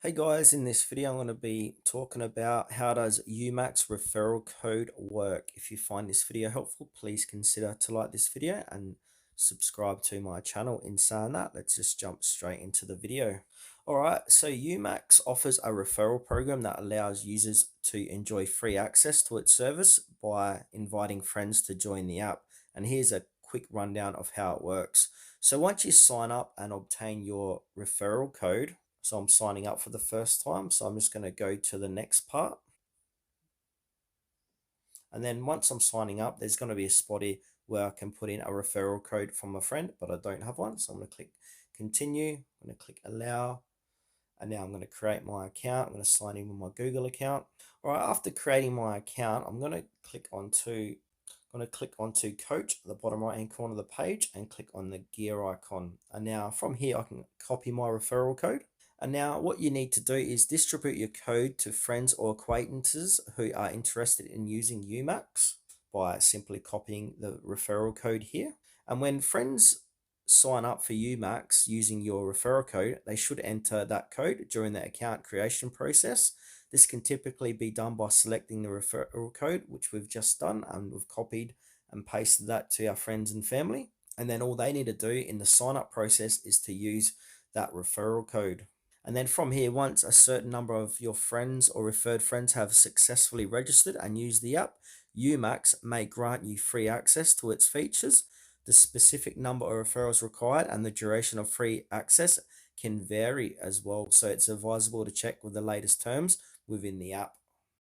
Hey guys, in this video I'm going to be talking about how does Umax referral code work. If you find this video helpful, please consider to like this video and subscribe to my channel. In saying that, let's just jump straight into the video. Alright, so Umax offers a referral program that allows users to enjoy free access to its service by inviting friends to join the app. And here's a quick rundown of how it works. So once you sign up and obtain your referral code, so I'm signing up for the first time. So I'm just going to go to the next part. And then once I'm signing up, there's going to be a spot here where I can put in a referral code from a friend, but I don't have one. So I'm going to click continue. I'm going to click allow. And now I'm going to create my account. I'm going to sign in with my Google account. All right, after creating my account, I'm going to click onto coach at the bottom right hand corner of the page and click on the gear icon. And now from here, I can copy my referral code. And now what you need to do is distribute your code to friends or acquaintances who are interested in using Umax by simply copying the referral code here. And when friends sign up for Umax using your referral code, they should enter that code during the account creation process. This can typically be done by selecting the referral code, which we've just done, and we've copied and pasted that to our friends and family. And then all they need to do in the sign up process is to use that referral code. And then from here, once a certain number of your friends or referred friends have successfully registered and used the app, Umax may grant you free access to its features. The specific number of referrals required and the duration of free access can vary as well. So it's advisable to check with the latest terms within the app.